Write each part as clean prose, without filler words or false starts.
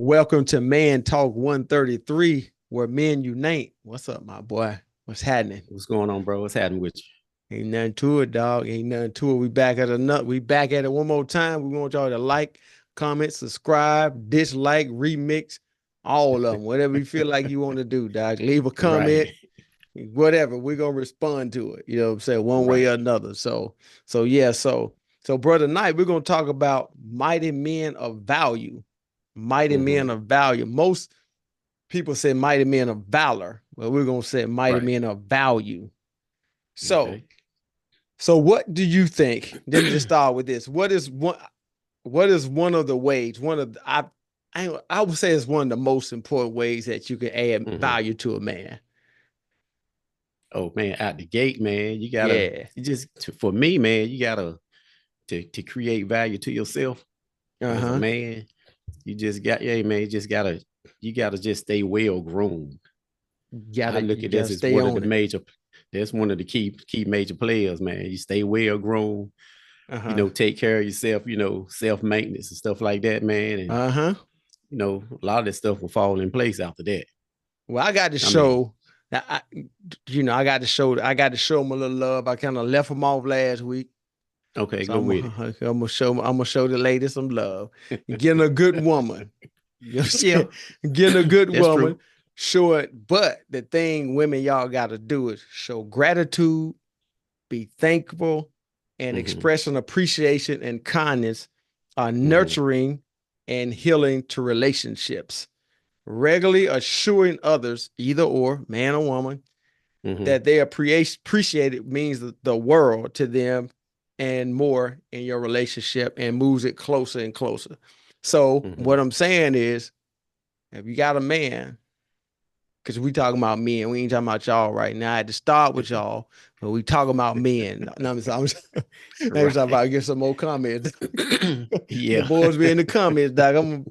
Welcome to Man Talk 133, where men unite. What's up, my boy? What's happening? What's going on, bro? What's happening with you? Ain't nothing to it, dog. Ain't nothing to it. We back at it one more time. We want y'all to like, comment, subscribe, dislike, remix, all of them. Whatever you feel like you want to do, dog. Leave a comment, Right, whatever. We're gonna respond to it. You know what I'm saying? One way right. or another. So brother Knight, we're gonna talk about mighty men of value. Mighty Mm-hmm. men of value. Most people say mighty men of valor. Well, we're gonna say mighty Right. men of value. So, Okay. so what do you think? Let me just start with this. What is one of the ways? I would say it's one of the most important ways that you can add Mm-hmm. value to a man. Oh man, out the gate, man, Yeah. for me, man, you gotta to create value to yourself as a Uh-huh. man. You just got, yeah, man. You gotta just stay well groomed. I look You at this gotta as stay one of the on it. major. That's one of the key major players, man. You stay well groomed. Uh-huh. Take care of yourself. Self maintenance and stuff like that, man. And Uh-huh. a lot of that stuff will fall in place after that. Well, I got to I mean, show I got to show him a little love. I kind of left him off last week. okay, So go I'm with it. gonna, I'm gonna show the ladies some love. Getting a good woman, you know, getting a good That's woman, true. show it. But the thing women y'all got to do is show gratitude, be thankful, and Hmm. expressing appreciation and kindness are Hmm. nurturing and healing to relationships. Regularly assuring others, either or, man or woman, Hmm. that they appreciate it means the world to them and more in your relationship and moves it closer and closer. So Hmm. what I'm saying is, if you got a man, because we talking about men, we ain't talking about y'all right now. I had to start with y'all, but we talking about men. No, I'm talking Right. about get some more comments. The Yeah. boys be in the comments, dog.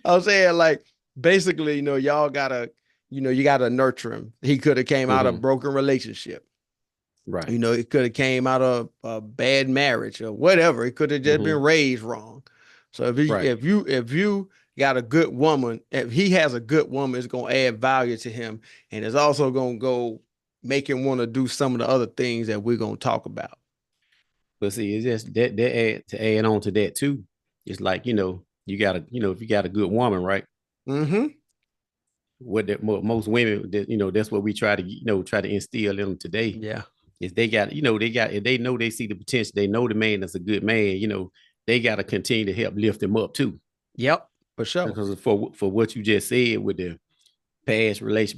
I'm saying like basically, y'all gotta, you gotta nurture him. He could have came out of a Hmm. broken relationship. Right. It could have came out of a bad marriage or whatever. It could have just been Hmm. raised wrong. So Right. if you got a good woman, if he has a good woman, it's gonna add value to him, and it's also gonna go make him want to do some of the other things that we're gonna talk about. But see, it's just that add on to that too. It's like, you gotta, if you got a good woman, right? Mm-hmm. Most women that, that's what we try to, try to instill in them today. Yeah. Is if they know they see the potential, they know the man that's a good man, they gotta continue to help lift him up too. Yep. For sure. Because for what you just said with the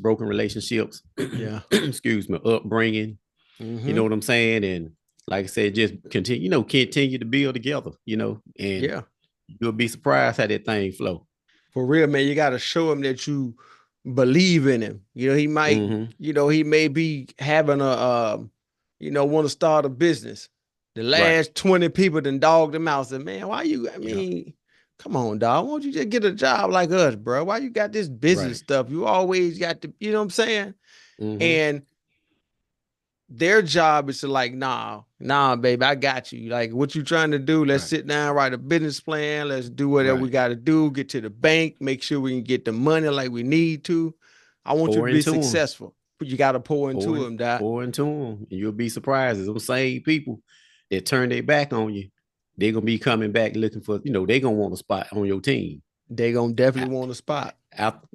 broken relationships, Yeah. excuse me, upbringing, you know Mm-hmm. what I'm saying? And like I said, just continue to build together, and Yeah. you'll be surprised how that thing flow. For real, man. You got to show him that you believe in him. Mm-hmm. He may be having want to start a business. The Right. last 20 people then dogged him out. Said, man, why you, Yeah. come on, dog. Why don't you just get a job like us, bro? Why you got this business Right. stuff? You always got to, you know what I'm saying? Mm-hmm. And their job is to like, nah, baby, I got you. Like, what you trying to do? Let's Right. sit down, write a business plan. Let's do whatever we Right. got to do. Get to the bank, make sure we can get the money like we need to. I want you to Pour be into them. successful, but you got to pour Pour into in, them, Doc. pour into them. And you'll be surprised. It's those same people that turn their back on you, they're gonna be coming back looking for, they're gonna want a spot on your team. They gonna definitely want a spot. After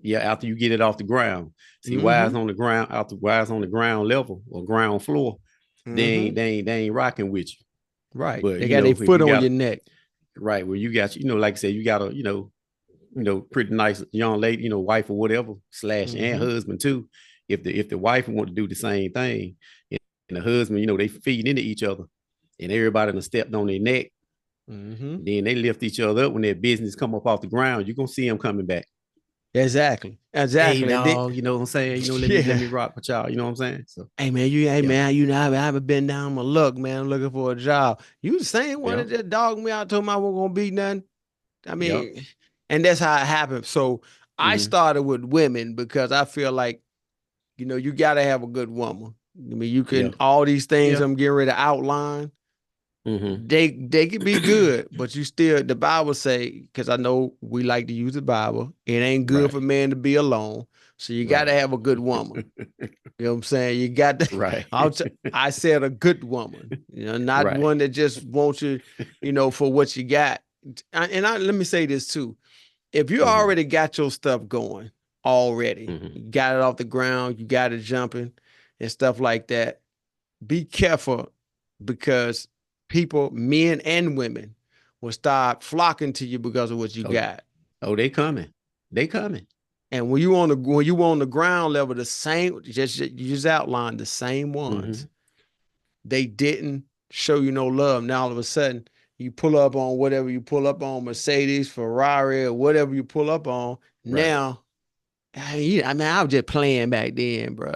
you get it off the ground. See, why Mm-hmm. it's on the ground, after why it's on the ground level or ground floor, Mm-hmm. they ain't rocking with you. Right. But They got their if foot you on your got neck. right where you got, like I said, you got a, pretty nice young lady, wife or whatever, slash and Mm-hmm. husband too. If the wife want to do the same thing, and the husband, they feed into each other, and everybody done stepped on their neck, Mm-hmm. then they lift each other up when their business come up off the ground. You're gonna see them coming back. Exactly. Hey Exactly. And then, dog, you know what I'm saying? Let yeah. me rock with y'all. You know what I'm saying? So Hey yeah, man, I haven't been down my luck, man. I'm looking for a job. You the same one yeah, that just dogged me out, told me I wasn't gonna be nothing. I yep. mean, and that's how it happened. So I Mm-hmm. started with women because I feel like, you gotta have a good woman. I mean, you Yeah, can all these things yeah. I'm getting ready to outline. They could be good, but you still, the Bible say, because I know we like to use the Bible, it ain't good Right. for man to be alone. So you got to Right. have a good woman. You know what I'm saying? You got to, Right. I said a good woman, not Right. one that just wants you, for what you got. Let me say this too. If you Mm-hmm. already got your stuff going already, Mm-hmm. you got it off the ground, you got it jumping and stuff like that, be careful because people, men and women, will start flocking to you because of what you Oh, got. oh, they coming. They coming. And when you on the ground level, the same, you just outlined the same ones. Mm-hmm. They didn't show you no love. Now all of a sudden, you pull up on whatever you pull up on, Mercedes, Ferrari, or whatever you pull up on. Right. Now, I was just playing back then, bro.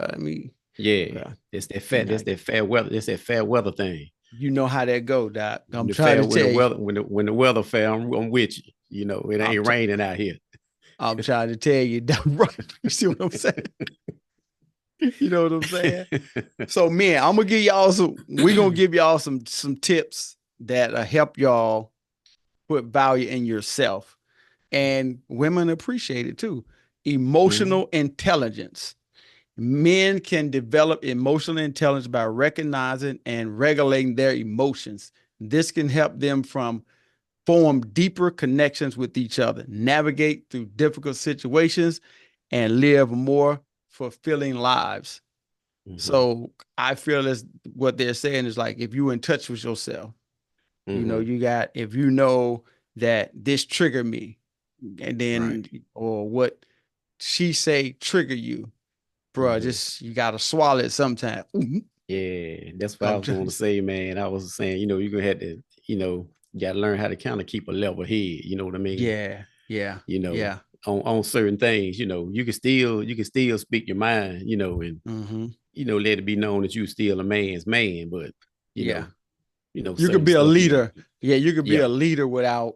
Yeah. Bro, It's that you fat. know, That's that fair weather. That's that fair weather thing. you know how that go, Doc. I'm The trying fair to when the tell you. weather when the weather fair, I'm with you. It I'm, ain't t- raining out here. I'm trying to tell you, Doc. Right? You see what I'm saying? You know what I'm saying? So, man, I'm gonna give y'all some. We're gonna give y'all some tips that help y'all put value in yourself, and women appreciate it too. Mm-hmm. Emotional intelligence. Men can develop emotional intelligence by recognizing and regulating their emotions. This can help them form deeper connections with each other, navigate through difficult situations, and live more fulfilling lives. Mm-hmm. So I feel as what they're saying is like if you're in touch with yourself, Mm-hmm. if you know that this triggered me, and Right. then or what she say trigger you, bro, Mm-hmm. just you gotta swallow it sometime. Yeah, that's what I I'm was trying going to to say. say, man. I was saying, you're gonna have to, you gotta learn how to kind of keep a level head, you know what I mean? Yeah, yeah, You know, yeah. on certain things, you can still speak your mind, and Hmm. let it be known that you still a man's man, but you Yeah. know, You could certain be a stuff leader. Yeah, you could be yeah, a leader without,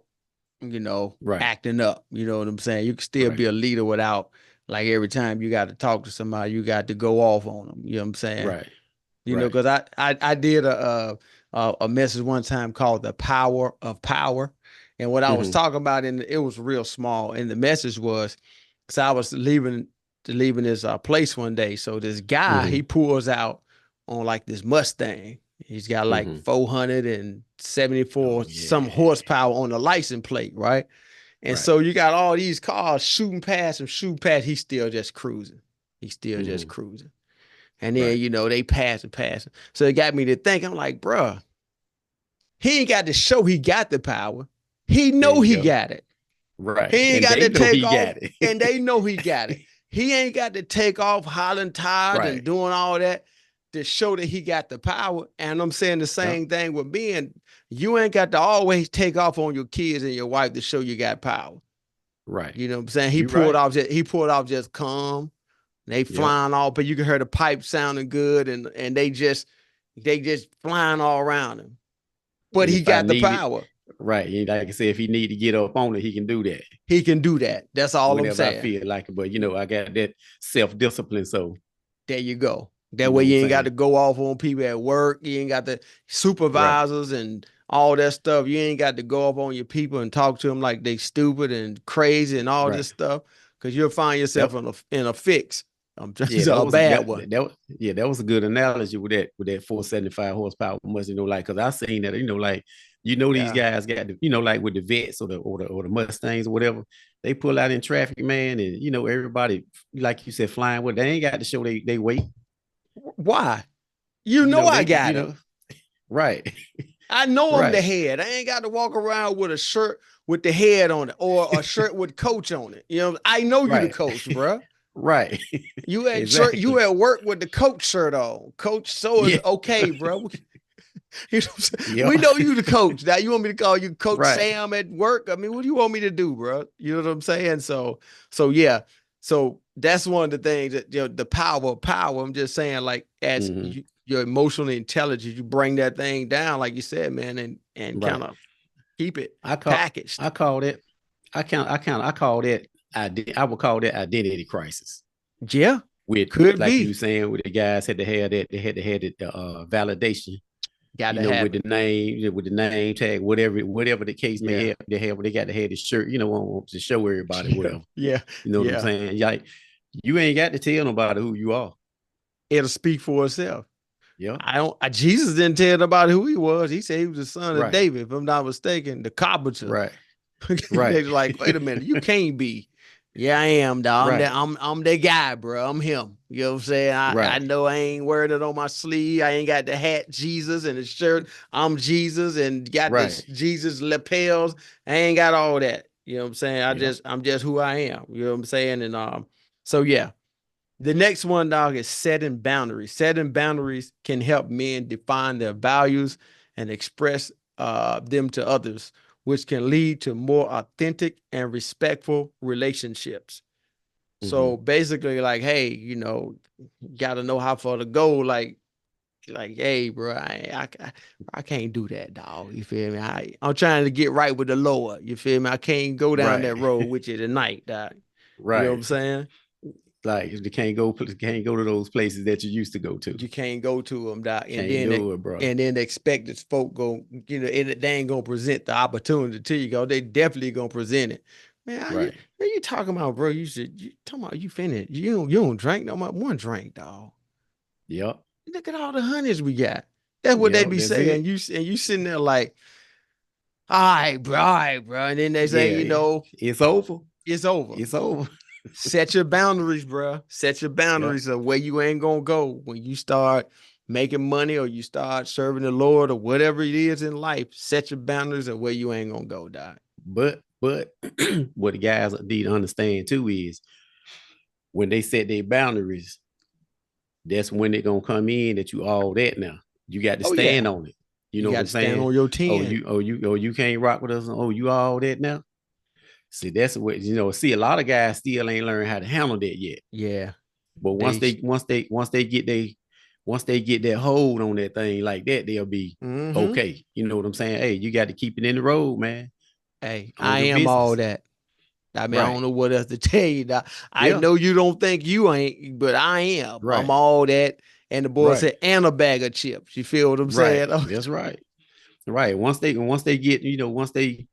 right, acting up. You know what I'm saying? You can still right, be a leader without, like, every time you got to talk to somebody, you got to go off on them. You know what I'm saying? right, right. Because I did a message one time called "The Power of Power," and what I was Mm-hmm. talking about it was real small, and the message was because I was leaving this place one day. So this guy he Mm-hmm. pulls out on like this Mustang. He's got like Mm-hmm. 474 Oh some yeah, horsepower on the license plate, right? And right. so you got all these cars shooting past him, shooting past. He's still just cruising. He's still just Mm-hmm. cruising. And then, Right. they pass and pass. So it got me to think, I'm like, bruh, he ain't got to show he got the power. He There know you he go. got it. Right. He ain't And got they to know take he off, got it. and they know he got it. He ain't got to take off hollering tired and Right. doing all that to show that he got the power. And I'm saying the Yep. same thing with being, you ain't got to always take off on your kids and your wife to show you got power. Right. You know what I'm saying? He You pulled right. off just he pulled off just calm. They Yep. flying off, but you can hear the pipe sounding good, and they just flying all around him. But And he if I got the need it, power. right. Like I said, if he need to get up on it, he can do that He can do that. That's all I'm whenever I saying. feel like it. But I got that self-discipline. So There you go. you That know way what I'm you ain't got to saying? go off on people at work. You ain't got the Right. supervisors and all that stuff. You ain't got to go off on your people and talk to them like they stupid and crazy and all this Right. stuff. Because you'll find yourself That in a fix. I'm yeah, just that a was bad that one. that was yeah, that was a good analogy with that 475 horsepower must, like because I seen that, like these Yeah. guys got the, like with the vets or the Mustangs or whatever, they pull out in traffic, man, and everybody, like you said, flying with, they ain't got to show they weight. Why? You know I They got it. right. I know I'm the Right. head. I ain't got to walk around with a shirt with the head on it or a shirt with coach on it. I know you the Right. coach, bruh. Right. You Exactly. at work with the coach shirt on. Coach, so is Yeah. okay, bro. You know what I'm saying? Yeah. We know you the coach. Now you want me to call you Coach Right. Sam at work? I mean, what do you want me to do, bro? You know what I'm saying? So yeah. So that's one of the things that the power of power. I'm just saying, like, as Hmm. your emotional intelligence, you bring that thing down, like you said, man, and kind Right. of keep it I call packaged. I call that I call that I would call that identity crisis. Yeah, With could like you be. saying, with the guys had to have that, they had to have the validation Gotta have it. With the name tag, whatever the case may Yeah. have, they got to have the shirt, to show everybody, Yeah. whatever. Yeah. You know what I'm Yeah. saying? Like, you ain't got to tell nobody who you are. It'll speak for itself. Yep. Jesus didn't tell nobody who he was. He said he was the son of Right. David, if I'm not mistaken, the carpenter. Right. Right. They're like, wait a minute, you can't be. Yeah, I am, dog. Right. I'm that guy, bro. I'm him. You know what I'm saying? I Right. know I ain't wearing it on my sleeve. I ain't got the hat Jesus and the shirt. I'm Jesus and got Right. this Jesus lapels. I ain't got all that. You know what I'm saying? Yep. I'm just who I am. You know what I'm saying? And so yeah. The next one, dog, is setting boundaries. Setting boundaries can help men define their values and express them to others, which can lead to more authentic and respectful relationships. Mm-hmm. So basically, like, hey, got to know how far to go. Hey, bro, I can't do that, dog. You feel me? I'm trying to get right with the Lord. You feel me? I can't go down that Right. road with you tonight, dog. You know what I'm Right. saying? Like, you can't go to those places that you used to go to. You can't go to them, doc, Can't do it, bro. and then expect that folk go, and they ain't gonna present the opportunity to you. Go, they definitely gonna present it. Man, Right. what you talking about, bro? You talking about you finished? You don't drink no more. One drink, dog. Yep. Look at all the honeys we got. That's what they Yep. be That's saying. it. You sitting there like, all right, bro. And then they say, Yeah. It's over. it's over. It's over. Set your boundaries, bro. Set your Yep. boundaries of where you ain't gonna go when you start making money or you start serving the Lord or whatever it is in life. Set your boundaries of where you ain't gonna go, doc. But what the guys need to understand too is when they set their boundaries, that's when they're gonna come in that you all that now. You got to Oh yeah, stand on it. You you know what got I'm to stand saying? on your 10. You can't rock with us. Oh, you all that now. See, that's what See, a lot of guys still ain't learned how to handle that yet. Yeah, But they. once they get that hold on that thing like that, they'll be Mm-hmm. okay. You know what I'm saying? Hey, you got to keep it in the road, man. Hey, On I your am all business. that. I mean, I don't Right. know what else to tell you. Doc. I Yeah. know you don't think you ain't, but I am. I'm Right. all that. And the boy Right. said, and a bag of chips. You feel what I'm Right. saying? That's right. Right. Once they get, once they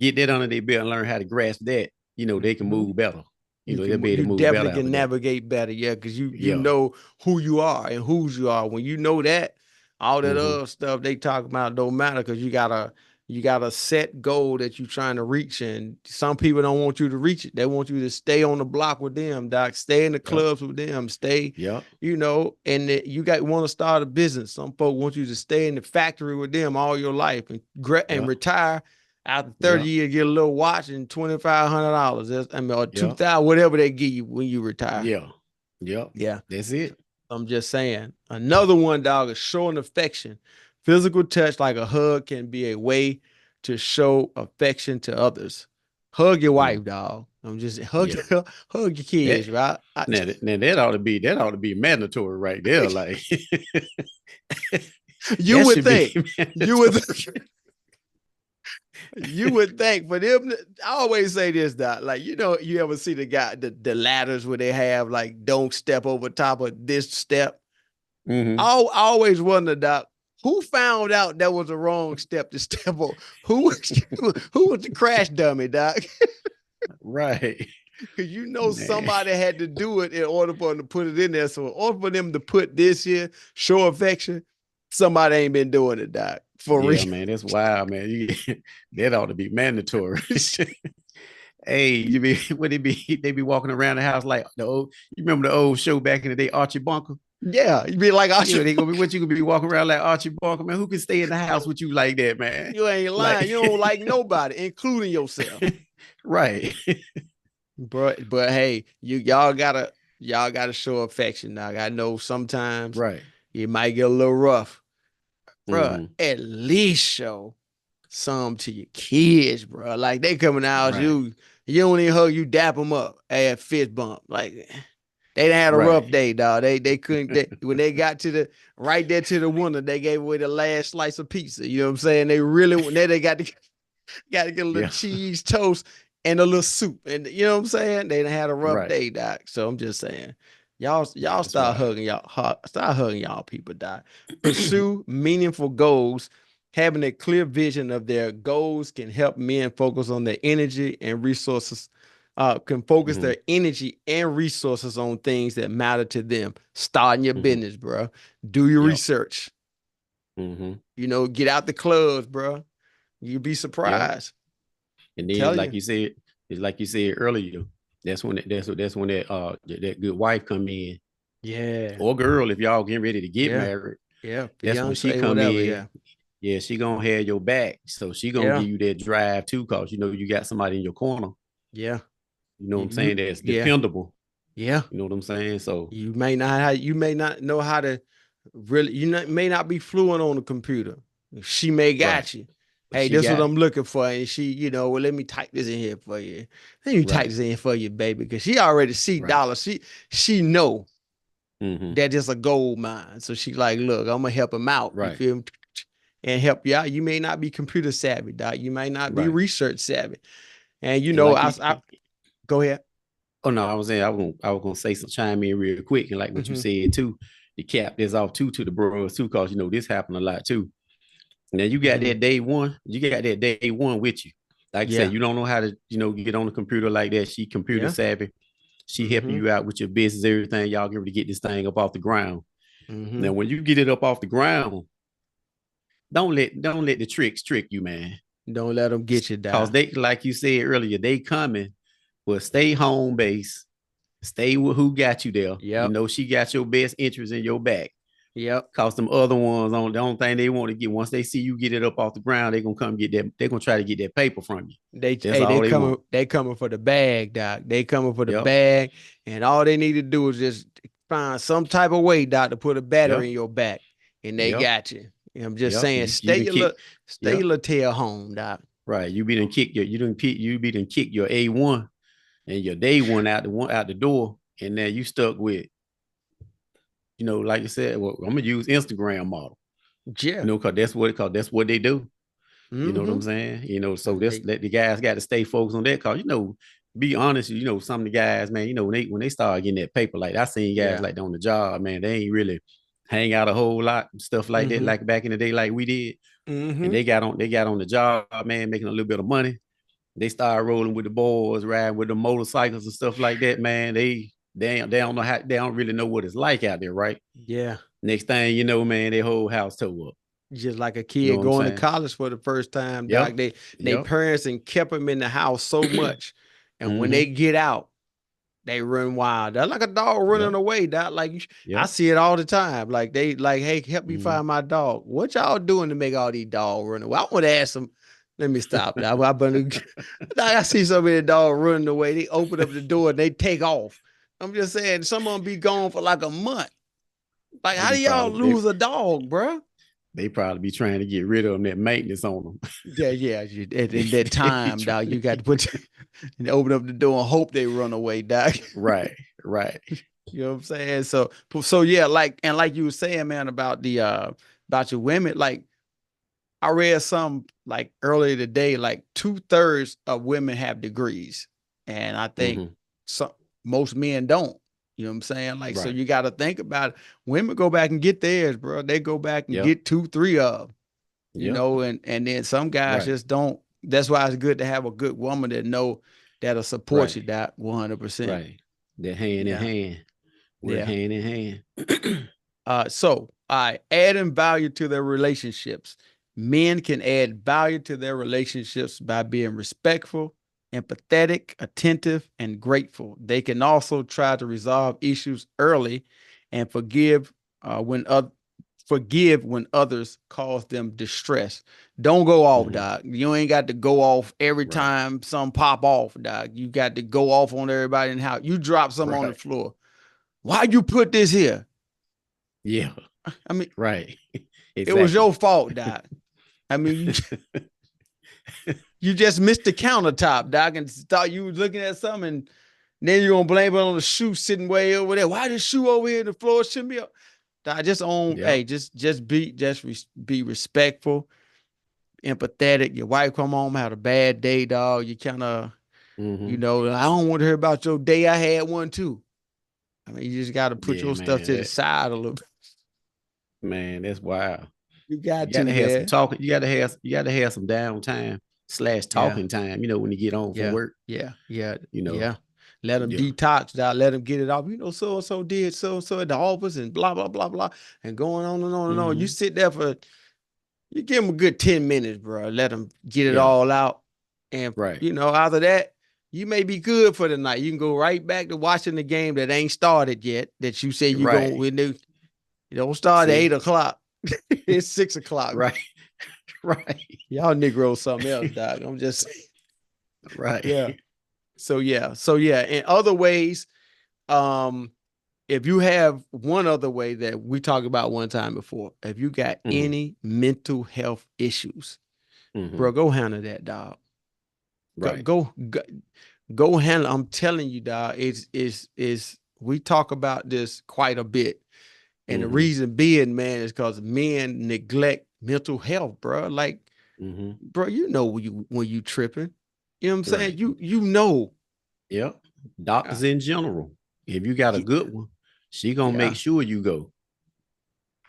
get that under their belt and learn how to grasp that, they can Mhm. move better. They'll be able You to move better definitely can after that. navigate better, yeah, because you Yeah. know who you are and whose you are. When you know that, all that Mm-hmm. other stuff they talk about don't matter because you got a set goal that you're trying to reach, and some people don't want you to reach it. They want you to stay on the block with them, doc. Stay in the Yep. clubs with them. Stay, Yep. and you got want to start a business. Some folks want you to stay in the factory with them all your life and Yep. retire after 30 Yep. years, get a little watch and $2,500. I mean, or Yep. 2,000, whatever they give you when you retire. Yeah. Yep. Yeah. That's it. I'm just saying. Another one, dog, is showing affection. Physical touch, like a hug, can be a way to show affection to others. Hug your Mm. wife, dog. I'm just hug Yeah. hug your That kids, right? now that ought to be mandatory right there. Like You that would should be think. You would mandatory. you would think for them. I always say this, Doc. Like, you ever see the ladders where they have like don't step over top of this step? Mm-hmm. I always wonder, Doc, who found out that was the wrong step to step on? Who was the crash dummy, Doc? Right. Because Man. somebody had to do it in order for them to put it in there. So in order for them to put this here, show affection, somebody ain't been doing it, Doc. For real. Yeah, man, that's wild, man. That ought to be mandatory. Hey, you be what they be walking around the house like you remember the old show back in the day, Archie Bunker? Yeah, you be like, They gonna be what you gonna be walking around like Archie Bunker, man. Who can stay in the house with you like that, man? you ain't lying. Like, You don't like nobody, including yourself. right, But hey, y'all gotta show affection. Now I know sometimes right. it might get a little rough, bro. Mm-hmm. At least show some to your kids, bro. Like they coming out, Right, you don't even hug, you dap them up, a fist bump. Like they done had a rough right. day, dog. They couldn't when they got to the right there to the window, they gave away the last slice of pizza. You know what I'm saying? They really they got to get a little Yeah, cheese toast and a little soup. And you know what I'm saying? They done had a rough right. day, doc. So I'm just saying. Y'all That's right. start hugging y'all people, Doc. Pursue meaningful goals. Having a clear vision of their goals can help men focus on their energy and resources. Can focus Mm-hmm. their energy and resources on things that matter to them. Starting your Mm-hmm. business, bro. Do your Yep. research. Mm-hmm. Get out the clubs, bro. You'd be Yep. surprised. And then, Tell you. it's like you said earlier. That's when that good wife come in, Yeah. or girl, if y'all getting ready to get Yeah. married. Yeah. That's when she Fiance, come whatever. Yeah. in. Yeah, she gonna have your back. So she gonna Yeah. give you that drive too, cause you got somebody in your corner. Yeah. You know what I'm You saying? That's yeah. dependable. Yeah. You know what I'm saying? So You may not know how to really may not be fluent on the computer. She may right. got you. But Hey, she this is what got I'm looking for. And she, well, let me type this in here for you. Let me type right, this in for you, baby. Because she already see right. dollars. She know Mm-hmm. that it's a gold mine. So she like, look, I'm gonna help him out. You Right. feel me? And help you out. You may not be computer savvy, doc. You may not be Right. research savvy. And And like I go ahead. oh no, I was saying I was gonna say some chime in real quick, and like what you Mm-hmm. said too, to cap this off too to the bros too, cause this happened a lot too. Now you got Mm-hmm. that day one, with you. Like I said, Yeah. you don't know how to, get on the computer like that. She computer Yeah. savvy. She helping Mm-hmm. you out with your business, everything. Y'all get ready to get this thing up off the ground. Mm-hmm. Now, when you get it up off the ground, don't let the tricks trick you, man. Don't let them get you Cause down. they, like you said earlier, they coming, but stay home base. Stay with who got you there. You Yep. know she got your best interest in your back. Yep. Cause them other ones on the only thing they want to get once they see you get it up off the ground, they gonna come get that. They gonna try to get that paper from you. That's all they want. They coming for the bag, doc. They coming for the Yep. bag, and all they need to do is just find some type of way, doc, to put a battery Yep. in your back, and they Yep. got you. And I'm just Yep. saying, You done kick. stay your Yep. little tail home, doc. Right. You be done kick your A1 and your day one out the door, and now you stuck with, like you said, well, I'm gonna use Instagram model, Yeah. cause that's what they do. You know what I'm Mm-hmm. saying? So that's They, that the guys got to stay focused on that. Cause be honest, some of the guys, man, when they start getting that paper, like I seen guys yeah. like on the job, man, they ain't really hang out a whole lot and stuff like that, Mm-hmm. like back in the day, like we did. And Mm-hmm. they got on the job, man, making a little bit of money. They started rolling with the boys, riding with the motorcycles and stuff like that, man. They don't know how they don't really know what it's like out there, right? Yeah. Next thing you know, man, their whole house tore up. Just like a You know kid what I'm going to saying? college for the first time, doc. Yep. They Yep. parents and kept them in the house so much, and when they Mm-hmm. get out, they run wild. They're like a dog running Yep. away, doc. I Yep. see it all the time. Like they like, hey, help me Mm-hmm. find my dog. What y'all doing to make all these dogs run away? I want to ask them. Let me stop. I see so many dogs running away. They open up the door and they take off. I'm just saying, some of them be gone for like a month. Like, They how do be y'all probably lose a dog, bro? they probably be trying to get rid of them, that maintenance on them. Yeah, yeah. In that They be time, dog, you trying got to put and open up the door and hope they run away, dog. right, right. You know what I'm saying? So yeah, like you were saying, man, about the about your women. Like I read some like earlier today, like 2/3 of women have degrees, and I think Mm-hmm. some most men don't. You know what I'm saying? Like, so Right. you got to think about it. Women go back and get theirs, bro. They go back and Yep. get two, three of them. Yep. And then some guys Right. just don't. That's why it's good to have a good woman that know that'll support Right. you that 100%. Right. That hand in Yeah, hand. Work yeah. hand in hand. So I adding value to their relationships. Men can add value to their relationships by being respectful, empathetic, attentive, and grateful. They can also try to resolve issues early and uh, when uh, forgive when others cause them distress. Don't go off, Mm-hmm. doc. You ain't got to go off every Right. time some pop off, doc. You got to go off on everybody in the house. You drop something on the Right. floor. Why you put this here? Yeah. I mean, Right. it was your Exactly. fault, doc. I mean, you just missed the countertop, doc, and thought you was looking at something, and then you're gonna blame it on the shoe sitting way over there. Why the shoe over here? The floor shouldn't be up. Doc, just own. Yep. Hey, be respectful, empathetic. Your wife come home had a bad day, dog. You kind of, Mm-hmm. I don't want to hear about your day. I had one too. I mean, you just got to put Yeah, your stuff man. to the side a little bit. Man, that's wild. You You got got to, to have some man. talking. You got to have some downtime slash Yeah. talking time. When you get home from Yeah, work. yeah, yeah, You know. yeah. Let them Yeah. detox that. Let them get it off. So and so did so and so at the office and blah blah blah blah and going on and on and on. You Mm-hmm. sit there for you give them a good 10 minutes, bro. Let them get it Yeah. all out, and Right. after that, you may be good for the night. You can go right back to watching the game that ain't started yet. That you say you Right. going when you don't start at See. 8 o'clock. It's 6 o'clock. Right. Right. Y'all Negroes something else, dog. I'm just saying. Right. Yeah. So yeah. In other ways, um, if you have one other way that we talked about one time before, if you got Mm-hmm. any mental health issues, Mm-hmm. bro, go handle that, dog. Go Right. go go, go handle. I'm telling you, dog. It's we talk about this quite a bit, and the Mm-hmm. reason being, man, is because men neglect mental health, bro. Like, Mm-hmm. bro, when you tripping, you know what I'm saying? Right. You know. Yep. Uh, Doctors in general. If you got a good one, she gonna make yeah, sure you go.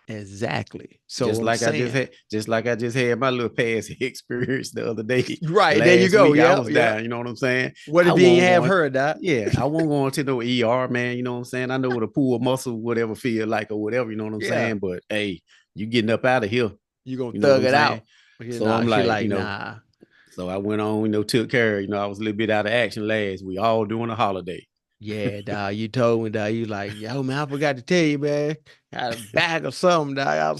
exactly. So Just I'm like I just saying, had, just like I just had my little past experience the other day. right there you Last go. week I Yeah, was yeah. down. You know what I'm saying? What I if you ain't won't have go. her, that? Yeah, I won't go into no ER, man. You know what I'm saying? I know what a pull muscle, whatever feel like or whatever. You know what I'm Yeah, saying? But hey, you getting up out of here. you gonna You know what thug I'm it saying? out. You So I'm know, she like, like, nah. so I went on, took care. I was a little bit out of action last week, all during a holiday. Yeah, dog. You told me, dog. You like, yo, man, I forgot to tell you, man. Got a bag or something, dog. I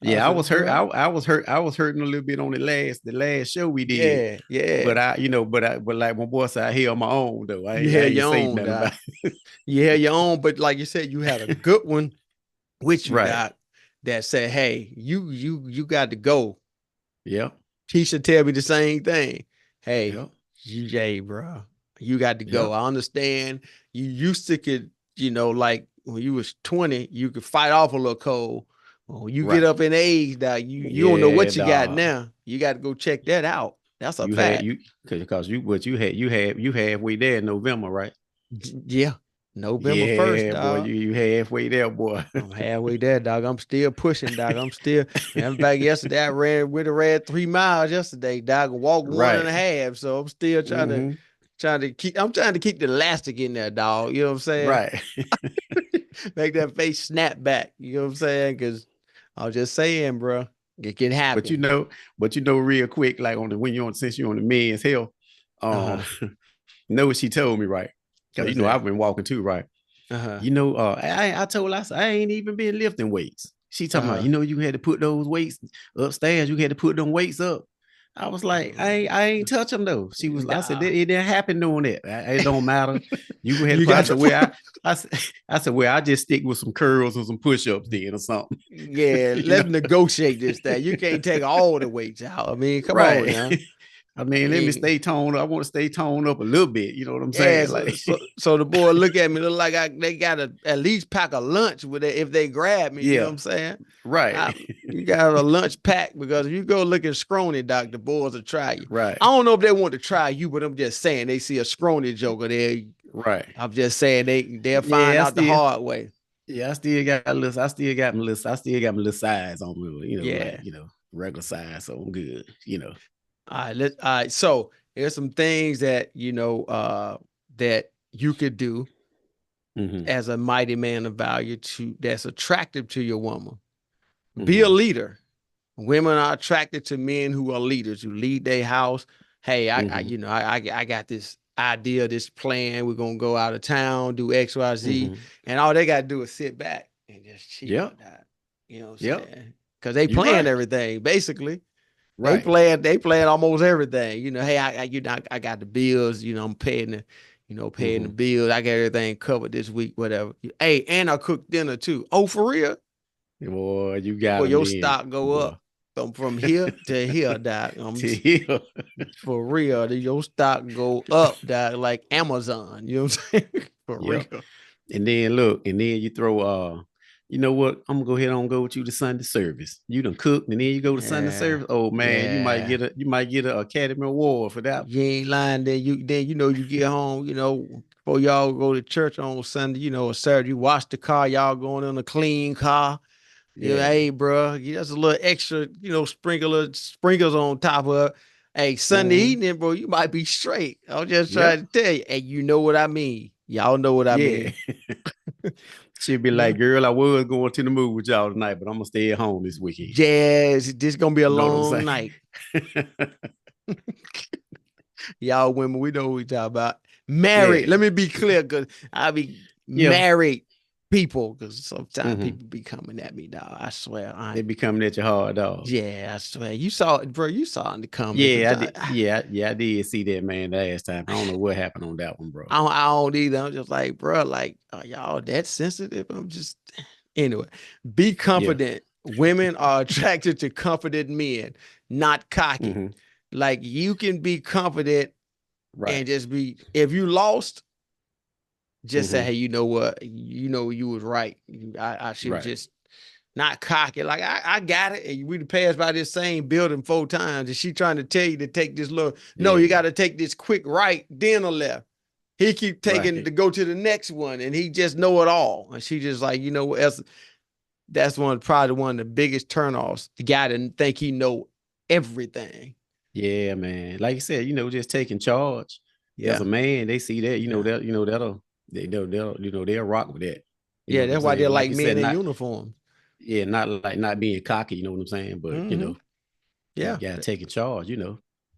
Yeah, I was said, hurt. bro. I was hurt. I was hurting a little bit on the last show we did. Yeah, yeah. But like my boy said, I held my own though. You I had ain't your say own, nothing about dog. You had your own, but like you said, you had a good one with you, right. doc, that said, hey, you got to go. Yep. Keisha tell me the same thing. Hey, Yep. GJ, bro, you got to go. Yep. I understand you used to could, like when you was 20, you could fight off a little cold. When you get Right. up in age, dog, you don't know Yeah, what you got dog. now. You got to go check that out. That's a You had fact. you because you halfway there in November, right? Yeah. November 1st, Yeah, boy. dog. You halfway there, boy. I'm halfway there, dog. I'm still pushing, dog. I'm still. In fact, yesterday I ran 3 miles yesterday, dog. And walked one and Right. a half. So I'm still Mm-hmm. trying to keep. I'm trying to keep the elastic in there, dog. You know what I'm saying? Right. Make that face snap back. You know what I'm saying? Because I was just saying, bro, it can But happen. real quick, like on the when you're on since you're on the men's health, Uh um, huh. know what she told me, right? Because What's that? I've been walking too, right? Uh huh. I told her, I said, I ain't even been lifting weights. She Uh talking about, huh. you had to put those weights upstairs. You had to put them weights up. I was like, I ain't touch them though. I said, Nah. it didn't happen doing that. It don't matter. You go ahead and You put. I got said, to. I said, well, I just stick with some curls and some push-ups then or something. Yeah, you know, let's negotiate this thing. You can't take all the weights out. I mean, come on right. now. I mean, let me Hey, stay toned. I want to stay toned up a little bit. You know what I'm yeah, saying? so, Like, so, so the boy look at me, look like they got to at least pack a lunch with it if they grab me. You know what yeah, I'm saying? right, I, you got a lunch pack because if you go looking scrawny, doc, the boys will try you. I right. don't know if they want to try you, but I'm just saying they see a scrawny joker there. Right. I'm just saying they'll find Yeah, out the hard way. I still got a little, I still got my little size on me, like, Yeah. regular size. So I'm good, All right. So there's some things that that you could do Mm-hmm. as a mighty man of value that's attractive to your woman. Be a Mm-hmm. leader. Women are attracted to men who are leaders, who lead their house. Hey, Mm-hmm. I got this idea, this plan. We're gonna go out of town, do X, Y, Z, Mm-hmm. and all they gotta do is sit back and just chill. Yep. That you know what I'm Yep. saying? Because they You plan right. everything basically. Right. They plan almost everything. Hey, I got the bills. I'm paying paying the Mm-hmm. bills. I got everything covered this week, whatever. Hey, and I cook dinner too. Oh, for real? Boy, you got Boy, them your then, stock go boy. up from here to here, doc. Till For real. Your stock go up, doc, like Amazon. You know what I'm saying? For Yep. real. And then look, and then you throw you know what? I'm gonna go ahead and go with you to Sunday service. You done cooked, and then you go to Sunday Yeah. service. Oh man, Yeah. you might get a Academy Award for that. You ain't lying. Then you get home, before y'all go to church on Sunday, or Saturday, you wash the car, y'all going in a clean car. Yeah. Hey, bro, just a little extra, sprinkles on top of it. Hey, Sunday evening, bro, you might be straight. I'm just trying Yep. to tell you. And you know what I mean. Y'all know what I Yeah. mean. She'd be Yeah. like, girl, I was going to the movie with y'all tonight, but I'm gonna stay at home this weekend. Yes, this gonna be a You know what I'm long saying? night. Y'all women, we know what we talk about. Married. Yeah. Let me be clear, because I be Yeah. married people, because sometimes Hmm. people be coming at me, dog. I swear. They be coming at your hard dog. Yeah, I swear. You saw it, bro. You saw it in the comments. Yeah, I did. Yeah, I did see that man last time. I don't know what happened on that one, bro. I don't either. I'm just like, bro, like, are y'all that sensitive? I'm just, anyway, be Yeah. confident. Women are attracted to confident men, not cocky. Hmm. Like, you can be confident and Right. just be, if you lost, just say, Hmm. hey, you know what? You was right. I should Right. just not cocky. Like, I got it. And we passed by this same building 4 times. And she trying to tell you to take this little, no, you got Yeah. to take this quick right, then a left. He keep taking to Right. go to the next one, and he just know it all. And she just like, what else? That's probably one of the biggest turnoffs. The guy didn't think he know everything. Yeah, man. Like you said, just taking charge as Yeah, a man, they see that, yeah, they'll rock with that. You know yeah. what I'm That's why saying? they're But like like you men said, in not uniform. yeah, not like not being cocky, you know what I'm saying? But Mm-hmm. you Yeah, gotta take in charge.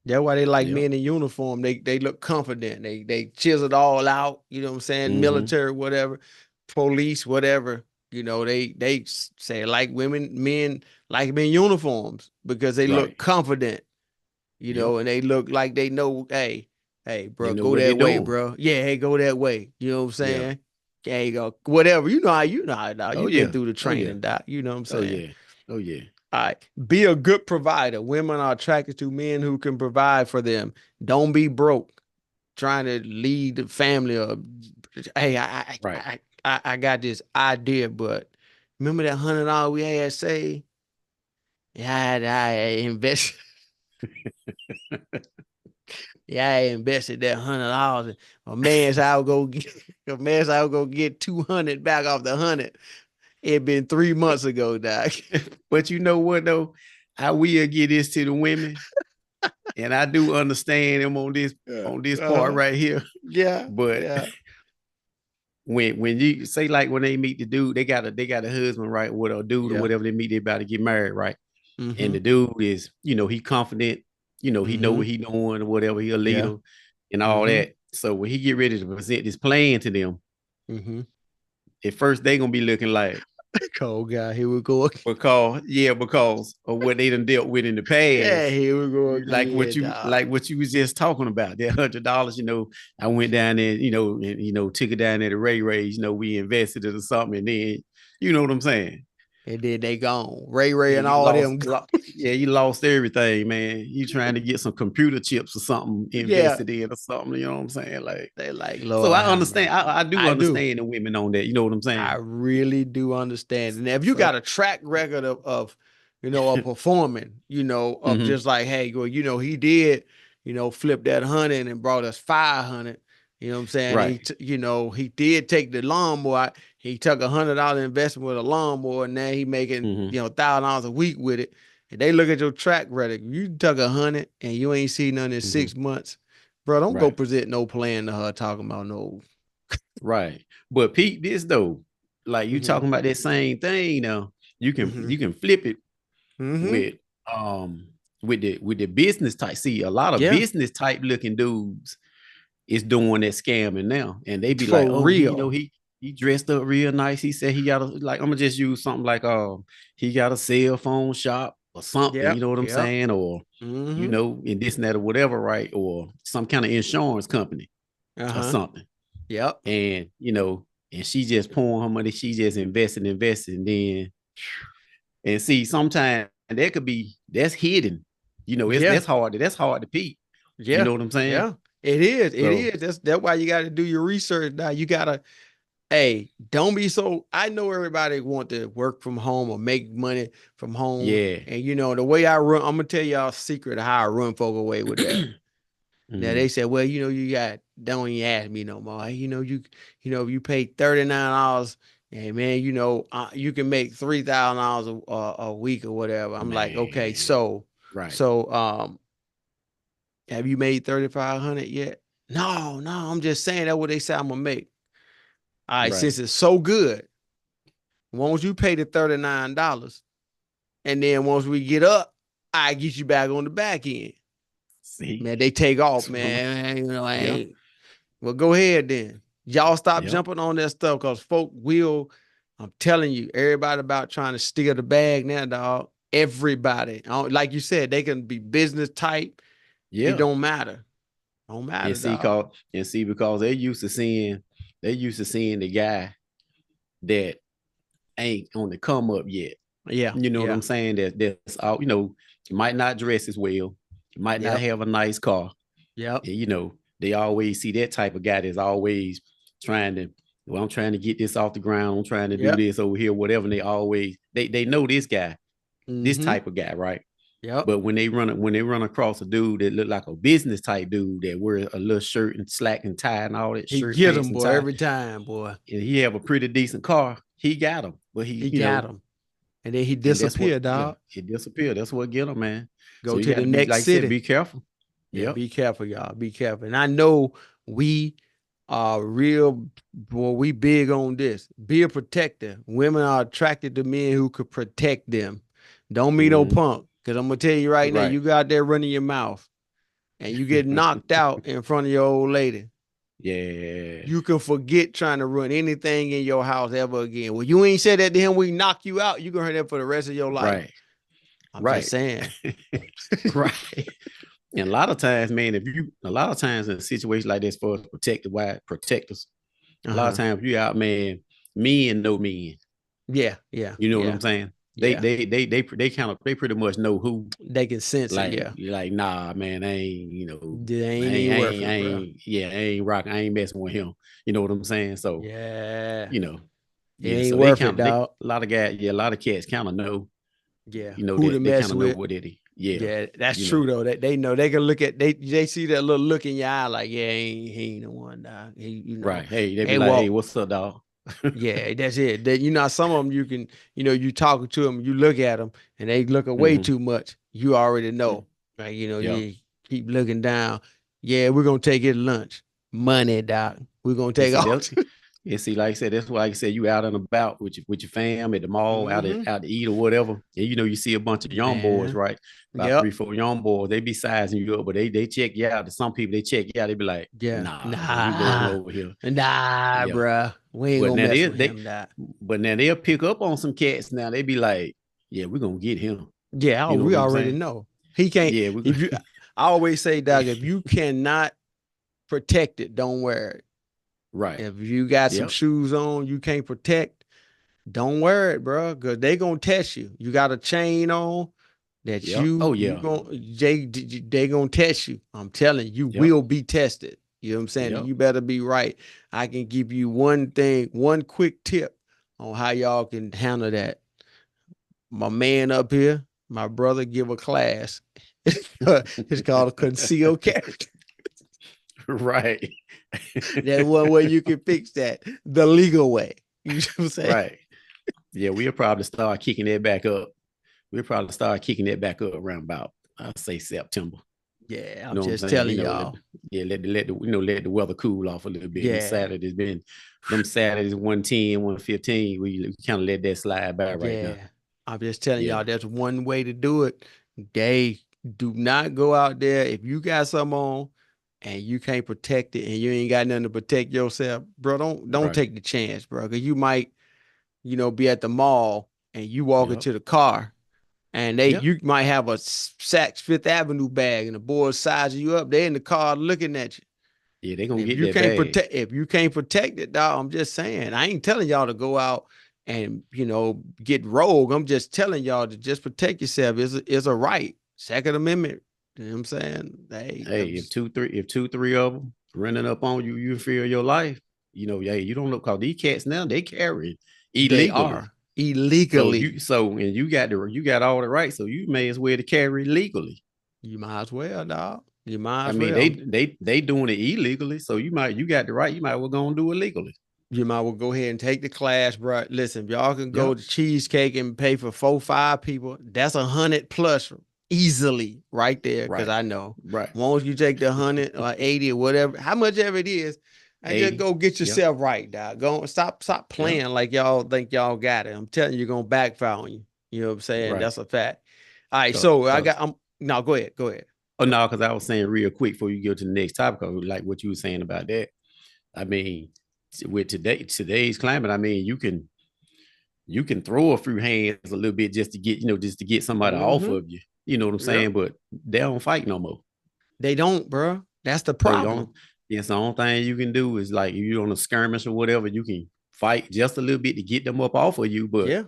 that's why they like Yep. men in uniform. They look confident. They chiseled all out. You know what I'm saying? Hmm. Military, whatever, police, whatever. They say like men like men in uniforms because they look Right. confident. Yep. And they look like they know, hey, They bro, know go what they're that way, doing. bro. Yeah, hey, go that way. You know what I'm Yeah. saying? There you go. Whatever. You know how, dog. Oh You've been yeah. through the Oh yeah. training, doc. You know what I'm Oh saying? yeah. Oh yeah. All right. Be a good provider. Women are attracted to men who can provide for them. Don't be broke trying to lead the family. Or, hey, Right. I got this idea, but remember that $100 we had saved? Yeah, I invest. Yeah, I invested that $100. A man's out go get a man's out go get 200 back off the 100. It been 3 months ago, doc. But you know what though? I will give this to the women, and I do understand them on this Yeah. on this part Uh-huh. right here. Yeah. But Yeah. when you say like when they meet the dude, they got a husband, right? Or a dude or Yeah. whatever they meet, they about to get married, right? And Mm-hmm. the dude is, he confident, he know Mm-hmm. what he doing or whatever, he a Yeah. leader and all Mm-hmm. that. So when he get ready to present this plan to them, Mm-hmm. at first they gonna be looking like, Cold guy. Here we go. because of what they done dealt with in the Yeah, past. here we go Like what again, you dog. like what you was just talking about, that $100. I went down there, and took it down there to Ray Ray's. We invested it or something, and then you know what I'm saying. And then they gone. Ray Ray Yeah, and you all lost. them. Yeah, you lost everything, man. You trying to get some computer chips or something Yeah. invested in or something. You know what I'm saying? Like, They like, so Lord I have understand. mercy. I do I do. understand the women on that. You know what I'm I saying? really do understand. And if you So, got a track record of performing, of hmm. just like, hey, well, he did, flip that 100 and brought us 500. You know what I'm saying? Right. He did take the lawnmower. He took $100 investment with a lawnmower, and now he making, Hmm. $1,000 a week with it. And they look at your track record. You took 100 and you ain't seen none in Hmm. 6 months, bro. Don't go Right. present no plan to her talking about no. Right. But Pete, this though, like you Mm-hmm. talking about that same thing now, you can Mm-hmm. you can flip it Mm-hmm. with um with the business type. See, a lot of Yeah. business type looking dudes is doing that scamming now. And they be like, For oh, real. he dressed up real nice. He said he got a, like, I'm gonna just use something like he got a cell phone shop or something, you Yep. know what I'm Yep. saying? Or Mm-hmm. and this and that or whatever, right? Or some kind of insurance company or Uh-huh. something. Yep. And and she just pouring her money, she just investing, and then and see, sometimes that could be that's hidden. It's Yeah. that's hard to peep. You Yeah. know what I'm saying? Yeah. It is. It So is. That's why you got to do your research now. You gotta, hey, don't be so. I know everybody want to work from home or make money from home. yeah. And the way I run, I'm gonna tell y'all a secret of how I run folk away with that. Now they said, well, you got don't even ask me no more. Hey, you pay $39, and man, you can make $3,000 a week or whatever. I'm like, okay, man, so right, so have you made 3,500 yet? No, no, I'm just saying that's what they say I'm gonna make. All right, right. since it's so good, once you pay the $39, and then once we get up, I get you back on the back end. See, Man, they take off, that's what I'm. man. I Yep, ain't. Well, go ahead then. Y'all stop yep, jumping on that stuff because folk will. I'm telling you, everybody about trying to steal the bag now, dog. Everybody. Like you said, they can be business type. It yeah. don't matter. Don't matter, dog. And see because they used to seeing the guy that ain't on the come up yet. Yeah, You know what yeah, I'm saying? That's all. You might not dress as well. You might not yep, have a nice car. yep. And, they always see that type of guy that's always trying to. Well, I'm trying to get this off the ground. I'm trying to do Yep. this over here, whatever. And they know this guy, this Mm-hmm. type of guy, right? Yep. But when they run across a dude that look like a business type dude that wear a little shirt and slack and tie and all that He shirt, get pants them, and boy, tie, every time, boy. and he have a pretty decent car, he got him. But He got them. And then he and that's what, disappeared, yeah, dog. it disappeaared. That's what get him, man. So Go you to got the to be, next like I said, city. be careful. Yeah, Yep. be careful, y'all. Be careful. And I know we are real, boy, we big on this. Be a protector. Women are attracted to men who could protect them. Don't be no Mm-hmm. punk. Because I'm going to tell you right now, Right. you got there running your mouth and you get knocked out in front of your old lady. Yeah. You can forget trying to run anything in your house ever again. Well, you ain't said that to him. We knock you out. You gonna hear that for the rest of your life. Right. I'm just Right. saying. Right. And a lot of times, man, a lot of times in a situation like this for us protectors, a lot of Uh-huh. times you out, man, men know men. Yeah, yeah, You know what yeah, I'm saying? They yeah. they they they they kind of they pretty much know who. They can sense it. Like Yeah, like nah, man, I ain't they I ain't ain't even I worth ain't I it, bro. ain't yeah I ain't rocking I ain't messing with him. You know what I'm saying? So Yeah, you know it yeah. ain't So they worth it, kind of they dog. a lot of guys a lot of cats kind of know Yeah, who to that they mess kind of know with? what it is. Yeah, Yeah, that's you true know though. That they know they can look at they see that little look in your eye like, yeah, he ain't the one, dog. right. Hey, they be Hey, like, hey, walk. what's up, dog? Yeah, that's it. That some of them you can, you talking to them, you look at them, and they look away Mm-hmm. too much. You already know, like Yep. you keep looking down. Yeah, we're gonna take it to lunch. Money, doc. We're gonna And take see off. that. And see, like I said, that's why I said you out and about with your fam at the mall, Mm-hmm. out to eat or whatever. And you see a bunch of young boys, Man. right? About three, Yep. four young boys. They be sizing you up, but they check you out. Some people they check you out. They be like, Yeah. nah, we going Nah. over here. Nah, Yeah. bruh. We ain't But gonna now mess they with they him, doc. but now they'll pick up on some cats now. They be like, yeah, we're gonna get him. Yeah, You know we what I'm already saying? know. He can't Yeah, we if you I always say, Doc, if you cannot protect it, don't wear it. right. If you got some Yep. shoes on you can't protect, don't wear it, bro, because they gonna test you. You got a chain on that Yep. you Oh you yeah. gonna they gonna test you. I'm telling you, you Yep. will be tested. You know what I'm saying? And Yep. you better be right. I can give you one quick tip on how y'all can handle that. My man up here, my brother, give a class. It's called a concealed carry. Right. That one way you can fix that the legal way. You know what I'm saying? Right. Yeah, we'll probably start kicking that back up. We'll probably start kicking that back up around about I'll say September. Yeah, You I'm know what I'm just saying? telling y'all. Yeah, let the weather cool off a little bit. Yeah, Them Saturdays 110, 115. We kind of let that slide by right now. yeah. I'm just telling Yeah. y'all that's one way to do it. They do not go out there if you got something on and you can't protect it and you ain't got nothing to protect yourself, bro. Don't Right. take the chance, bro. Cause you might, be at the mall and you walk Yep. into the car and Yep. you might have a Saks Fifth Avenue bag and the boys sizing you up. They in the car looking at you. Yeah, they And gonna get that bag. if you can't protect it, dog, I'm just saying. I ain't telling y'all to go out and get rogue. I'm just telling y'all to just protect yourself. Is a right. Second Amendment. You know what I'm saying? Hey, Hey, if two, three of them running up on you, you fear your life. Yeah, you don't look cause these cats now they carry they illegally. are illegally. And you got all the right, so you may as well to carry legally. You might as well, dog. You might I as mean, well. they doing it illegally, so you got the right. You might well go and do it legally. You might well go ahead and take the class, bro. Listen, if y'all can go Yep. to cheesecake and pay for 4, 5 people, that's 100 plus easily right there. Cause Right. I know Right. once you take the 100 or 80 or whatever, how much ever it is, and just 80. go get Yep. yourself right, dog. Go stop Yep. playing like y'all think y'all got it. I'm telling you, you're gonna backfire on you. You know what I'm saying? Right. That's a fact. All right, Cause, so I got. cause No, go ahead, go ahead. oh no, because I was saying real quick before you go to the next topic, like what you were saying about that. I mean, with today's climate, I mean, you can throw a few hands a little bit just to get, just to get somebody off Mm-hmm. of you. You know what I'm Yep. saying? But they don't fight no more. They don't, bro. That's the So problem. the only thing you can do is like if you're on a skirmish or whatever, you can fight just a little bit to get them up off of you. But Yeah.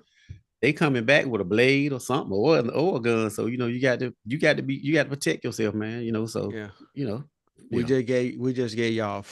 they coming back with a blade or something or a gun. So you got to protect yourself, man. So Yeah. you know, We yeah, just gave y'all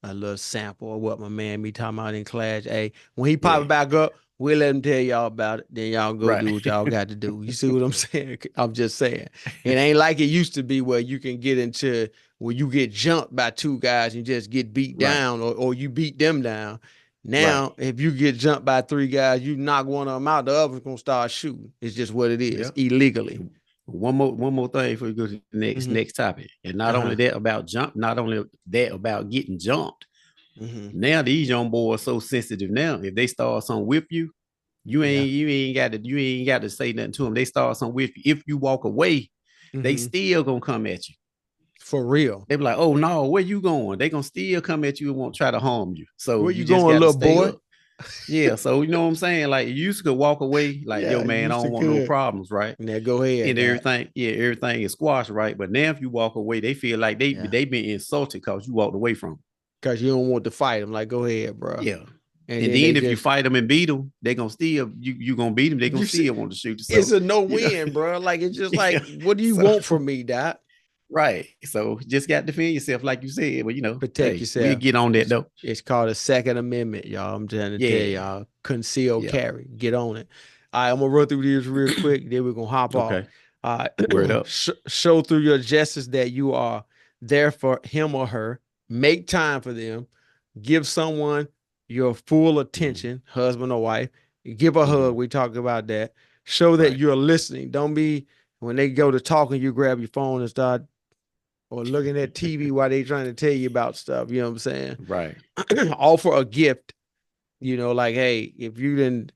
a little sample of what my man be talking about in class. Hey, when he pop yeah, it back up, we'll let him tell y'all about it. Then y'all go right, do what y'all got to do. You see what I'm saying? I'm just saying. It ain't like it used to be where you can get into where you get jumped by 2 guys and just get beat right, down or you beat them down. right. Now, if you get jumped by 3 guys, you knock one of them out, the other's gonna start shooting. It's just what it is, Yeah. illegally. One more thing before we go to the next Mm-hmm. next topic. And Uh-huh. not only that about getting jumped. Mm-hmm. Now these young boys so sensitive now. If they start something with you, Yeah. you ain't got to say nothing to them. They start something with you. If you walk away, they Mm-hmm. still gonna come at you. For real. They be like, oh no, where you going? They gonna still come at you and won't try to harm you. So Where you you just going, got to little stay boy? up. Yeah. So you know what I'm saying? Like you used to walk away, like, yo, Yeah, you man, I used to don't want no could. problems, right? Now go ahead, And Doc. everything is squashed, right? But now if you walk away, they feel like Yeah. they been insulted because you walked away from them. Cause you don't want to fight them. Like, go ahead, bro. Yeah. And And then they then if you just fight them and beat them, they gonna still you gonna beat them. They gonna you see still want to shoot you. it's So a no you know, win, bro. Like it's just like, yeah. what do you So want from me, Doc? right. So just got to defend yourself, like you said. But Protect hey, we'll yourself. get on that though. It's called a Second Amendment, y'all. I'm trying to tell Yeah. y'all. Conceal Yeah. carry. Get on it. All right, I'm gonna run through these real quick. Then we're gonna hop off. Okay. All Word right. up. Show through your gestures that you are there for him or her. Make time for them. Give someone your full Mm-hmm. attention, husband or wife. Give a Mm-hmm. hug. We talked about that. Show that Right. you're listening. Don't be when they go to talking, you grab your phone and start or looking at TV while they trying to tell you about stuff. You know what I'm saying? Right. Offer a gift. Like, hey, if you didn't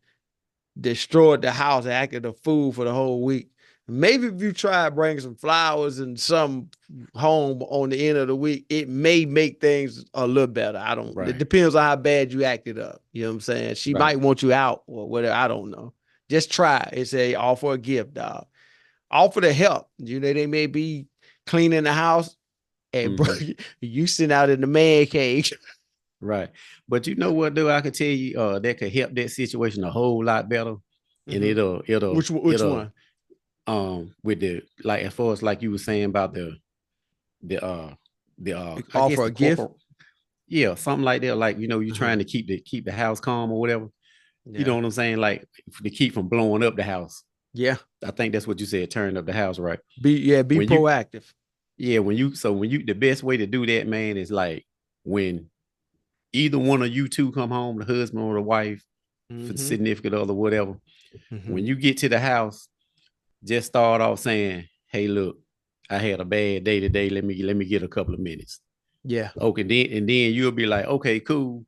destroyed the house, acted a fool for the whole week. Maybe if you try bringing some flowers and some home on the end of the week, it may make things a little better. I don't. It Right. depends on how bad you acted up. You know what I'm saying? She Right. might want you out or whatever. I don't know. Just try. It's a offer a gift, dog. Offer to help. They may be cleaning the house. Hey, bro, Mm-hmm. you sitting out in the man cave. Right. But you know what, though, I could tell you that could help that situation a whole lot better. And Mm-hmm. Which it'll one? with the like as far as like you were saying about the I guess Offer the a gift. corporate, yeah, something like that. Like, you're Uh-huh. trying to keep the house calm or whatever. You know Yeah. what I'm saying? Like to keep from blowing up the house. Yeah. I think that's what you said, turn up the house, right? Be When you proactive. yeah, when you the best way to do that, man, is like when either one of you two come home, the husband or the wife, for the Mm-hmm. significant other, whatever. Mm-hmm. When you get to the house, just start off saying, "Hey, look, I had a bad day today. Let me get a couple of minutes." Yeah. Okay, then you'll be like, "Okay, cool."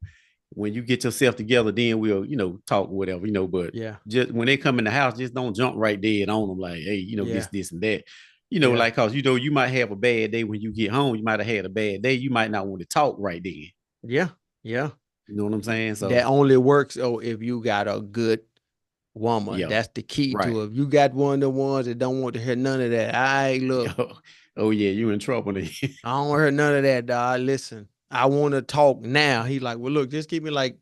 When you get yourself together, then we'll talk whatever. But Yeah. just when they come in the house, just don't jump right dead on them like, "Hey, Yeah. this and that." Yeah. Like, cause you might have a bad day when you get home. You might have had a bad day. You might not want to talk right then. Yeah. Yeah. You know what I'm saying? That So only works if you got a good woman. yeah, That's the key right. to it. If you got one of the ones that don't want to hear none of that. I look, Oh yeah, you in trouble then. I don't want to hear none of that, dog. Listen, I want to talk now. He like, well, look, just give me like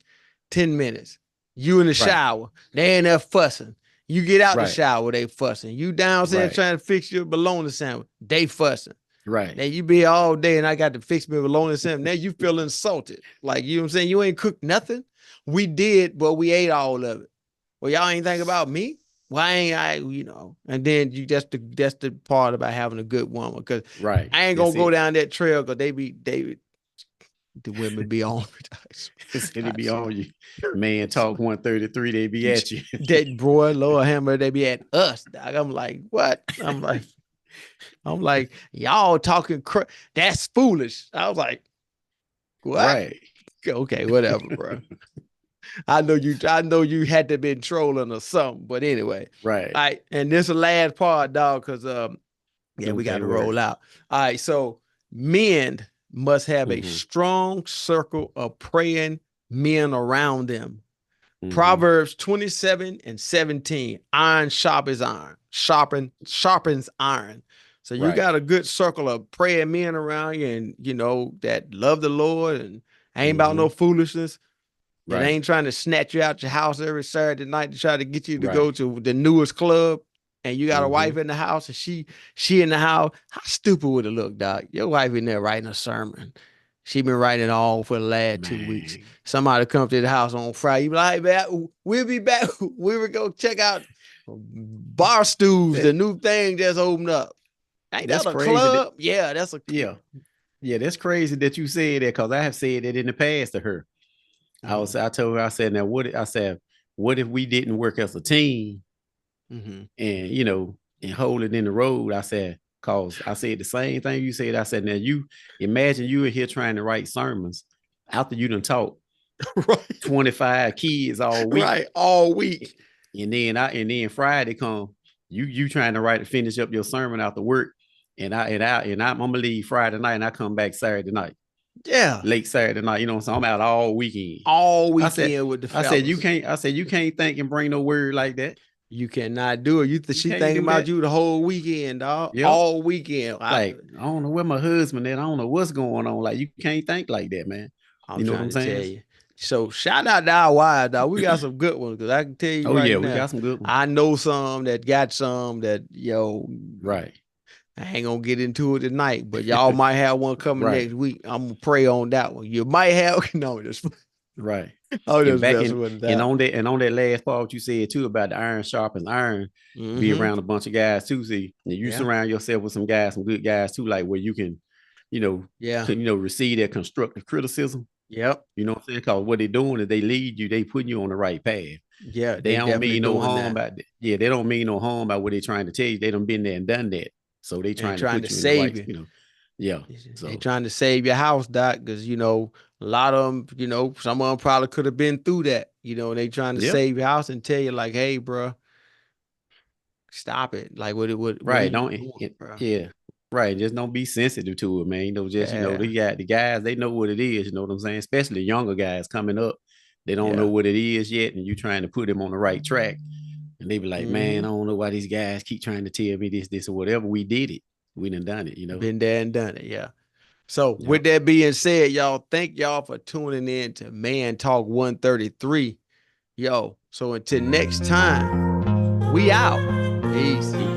10 minutes. You in the Right, shower. They in there fussing. You get out the right, shower, they fussing. You downstairs right, trying to fix your bologna sandwich. They fussing. right, Now you be all day and I got to fix me bologna sandwich. Now you feel insulted. Like, you know what I'm saying? You ain't cooked nothing. We did, but we ate all of it. Well, y'all ain't think about me. Why ain't I, and then that's the part about having a good woman, because Right. I ain't gonna That's go it. down that trail because the women be on They be on you. Man, talk 133, they be at you. that boy, Lord Hammer, they be at us, dog. I'm like, what? I'm like, y'all talking that's foolish. I was like, what? Right. Okay, whatever, bro. I know you had to been trolling or something, but anyway. Right. All right, and this is the last part, dog, because yeah, we got Okay, to word. roll out. All right, so men must have a Mm-hmm. strong circle of praying men around them. Mm-hmm. Proverbs 27:17. Iron sharpens iron. Sharpens iron. So you Right. got a good circle of praying men around you, and that love the Lord and ain't about Mm-hmm. no foolishness. That Right. ain't trying to snatch you out your house every Saturday night to try to get you to go Right. to the newest club. And you got a Mm-hmm. wife in the house, and she in the house. How stupid would it look, Doc? Your wife in there writing a sermon. She been writing it all for the last 2 weeks. Man. Somebody come to the house on Friday. You be like, hey, man, we'll be back. We will go check out Bar Stools, the That new thing just opened up. Ain't that's that a crazy. club? Yeah, that's a. Yeah. Yeah, that's crazy that you said that, because I have said that in the past to her. Mhm, I told her, I said, now what if we didn't work as a team mhm. and and hold it in the road? I said, cause I said the same thing you said. I said, now you imagine you in here trying to write sermons after you done taught Right, 25 kids all week. right, all week. And then Friday come, you trying to finish up your sermon after work. I'm gonna leave Friday night and I come back Saturday night, Yeah, late Saturday night. So I'm out all weekend. all I said, weekend with the I said, you fellas. can't, I said, you can't think and bring no word like that. You cannot do it. You She can't thinking do about that. you the whole weekend, dog. Yep. All weekend. Like, I don't know where my husband at. I don't know what's going on. Like, you can't think like that, man. I'm You know what trying I'm to tell saying? you. So shout out to our wives, dog. We got some good ones, because I can tell you Oh right yeah, we now, got some good ones. I know some that got some that Right. I ain't gonna get into it tonight, but y'all might have one coming Right. next week. I'm gonna pray on that one. You might have no, just Right. I'm And just back messing in with and that. on that last part, what you said too about the iron sharpens iron, be Mm-hmm. around a bunch of guys too. See, and you Yeah, surround yourself with some guys, some good guys too, like where you can, yeah, receive that constructive criticism. yep, You know what I'm saying? Because what they're doing is they lead you, they putting you on the right path. yeah. They They don't definitely mean no doing harm that about that. Yeah, they don't mean no harm by what they're trying to tell you. They done been there and done that. So they and trying to trying to put you in the save right, you. yeah. They So trying to save your house, Doc, because a lot of them, some of them probably could have been through that. They trying to yeah, save your house and tell you like, hey, bro, stop it. Like, what are right. you Don't doing, bro? yeah. Right. Just don't be sensitive to it, man. Just Yeah, they got the guys, they know what it is, you know what I'm saying? Especially younger guys coming up. They don't know yeah. what it is yet, and you trying to put them on the right track. And they be like, man, Mm-hmm. I don't know why these guys keep trying to tell me this, or whatever. We did it. We done it. Been there and done it. Yeah. So with Yep. that being said, y'all, thank y'all for tuning in to Man Talk 133. Yo, so until next time, we out. Peace.